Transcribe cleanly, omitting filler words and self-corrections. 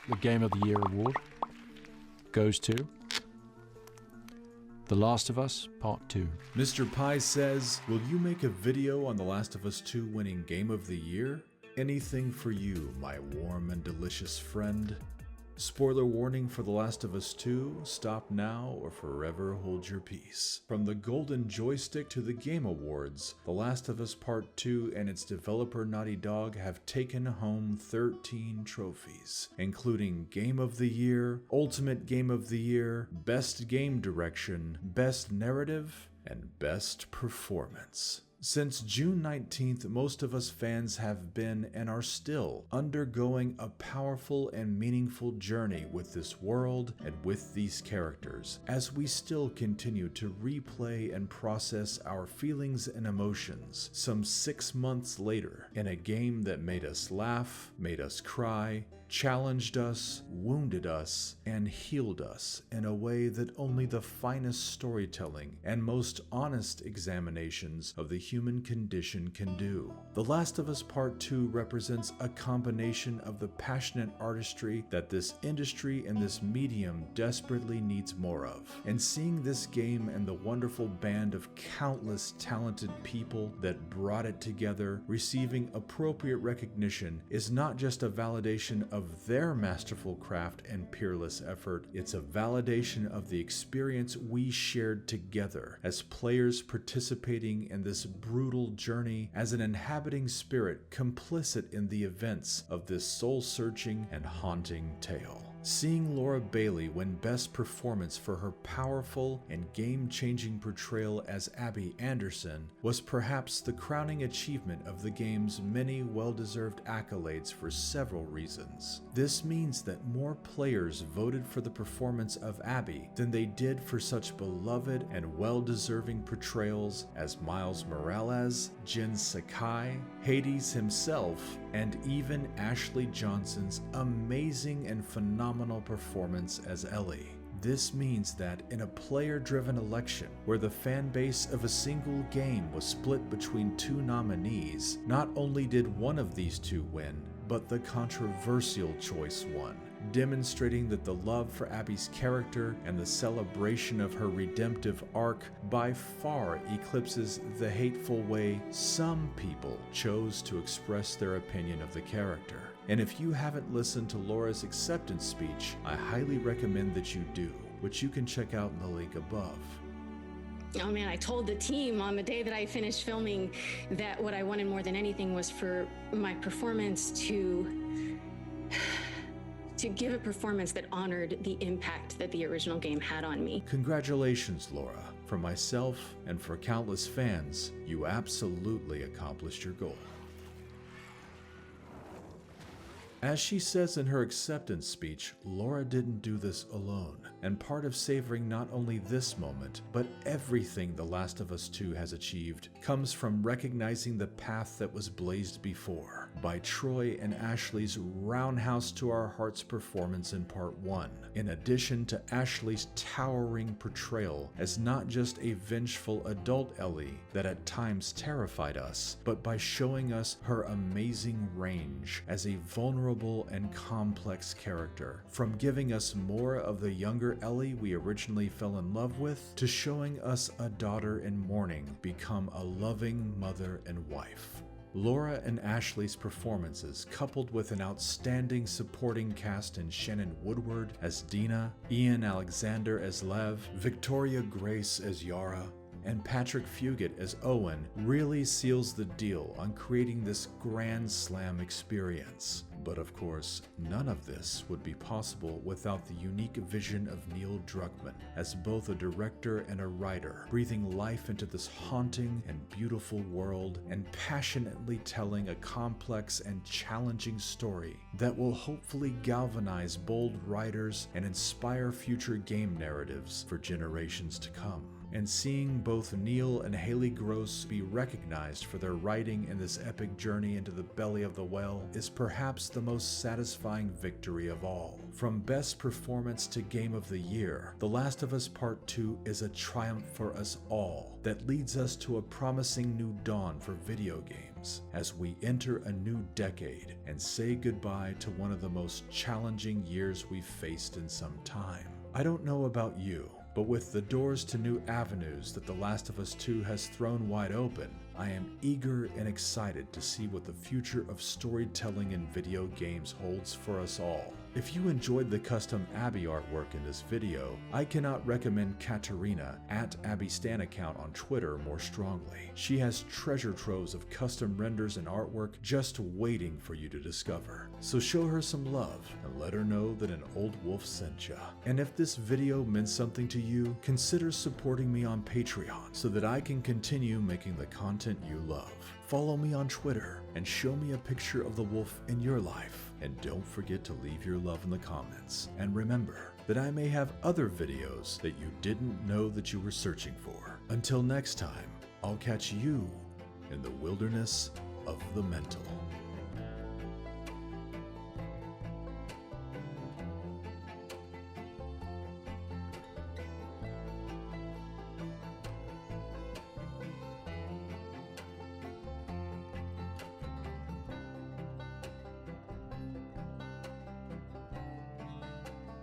the Game of the Year award goes to The Last of Us Part 2. Mr. Pie says, will you make a video on The Last of Us 2 winning Game of the Year? Anything for you, my warm and delicious friend. Spoiler warning for The Last of Us 2, stop now or forever hold your peace. From the Golden Joystick to the Game Awards, The Last of Us Part 2 and its developer Naughty Dog have taken home 13 trophies, including Game of the Year, Ultimate Game of the Year, Best Game Direction, Best Narrative, and Best Performance. Since June 19th, most of us fans have been and are still undergoing a powerful and meaningful journey with this world and with these characters, as we still continue to replay and process our feelings and emotions some 6 months later in a game that made us laugh, made us cry, challenged us, wounded us, and healed us in a way that only the finest storytelling and most honest examinations of the human condition can do. The Last of Us Part 2 represents a combination of the passionate artistry that this industry and this medium desperately needs more of. And seeing this game and the wonderful band of countless talented people that brought it together receiving appropriate recognition is not just a validation of their masterful craft and peerless effort, it's a validation of the experience we shared together as players participating in this brutal journey as an inhabiting spirit complicit in the events of this soul-searching and haunting tale. Seeing Laura Bailey win Best Performance for her powerful and game-changing portrayal as Abby Anderson was perhaps the crowning achievement of the game's many well-deserved accolades for several reasons. This means that more players voted for the performance of Abby than they did for such beloved and well-deserving portrayals as Miles Morales, Jin Sakai, Hades himself, and even Ashley Johnson's amazing and phenomenal performance as Ellie. This means that in a player-driven election where the fan base of a single game was split between two nominees, not only did one of these two win, but the controversial choice won, demonstrating that the love for Abby's character and the celebration of her redemptive arc by far eclipses the hateful way some people chose to express their opinion of the character. And if you haven't listened to Laura's acceptance speech, I highly recommend that you do, which you can check out in the link above. Oh man, I told the team on the day that I finished filming that what I wanted more than anything was for my performance to give a performance that honored the impact that the original game had on me. Congratulations, Laura. For myself and for countless fans, you absolutely accomplished your goal. As she says in her acceptance speech, Laura didn't do this alone, and part of savoring not only this moment, but everything The Last of Us 2 has achieved comes from recognizing the path that was blazed before by Troy and Ashley's roundhouse to our hearts performance in Part 1, in addition to Ashley's towering portrayal as not just a vengeful adult Ellie that at times terrified us, but by showing us her amazing range as a vulnerable and complex character, from giving us more of the younger Ellie we originally fell in love with, to showing us a daughter in mourning become a loving mother and wife. Laura and Ashley's performances, coupled with an outstanding supporting cast in Shannon Woodward as Dina, Ian Alexander as Lev, Victoria Grace as Yara, and Patrick Fugit as Owen, really seals the deal on creating this grand slam experience. But of course, none of this would be possible without the unique vision of Neil Druckmann as both a director and a writer, breathing life into this haunting and beautiful world and passionately telling a complex and challenging story that will hopefully galvanize bold writers and inspire future game narratives for generations to come. And seeing both Neil and Haley Gross be recognized for their writing in this epic journey into the belly of the whale is perhaps the most satisfying victory of all. From best performance to game of the year, The Last of Us Part 2 is a triumph for us all that leads us to a promising new dawn for video games. games as we enter a new decade and say goodbye to one of the most challenging years we've faced in some time. I don't know about you, but with the doors to new avenues that The Last of Us 2 has thrown wide open, I am eager and excited to see what the future of storytelling in video games holds for us all. If you enjoyed the custom Abby artwork in this video, I cannot recommend Katarina at AbbyStan account on Twitter more strongly. She has treasure troves of custom renders and artwork just waiting for you to discover. So show her some love and let her know that an old wolf sent ya. And if this video meant something to you, consider supporting me on Patreon so that I can continue making the content you love. Follow me on Twitter and show me a picture of the wolf in your life. And don't forget to leave your love in the comments. And remember that I may have other videos that you didn't know that you were searching for. Until next time, I'll catch you in the wilderness of the mental.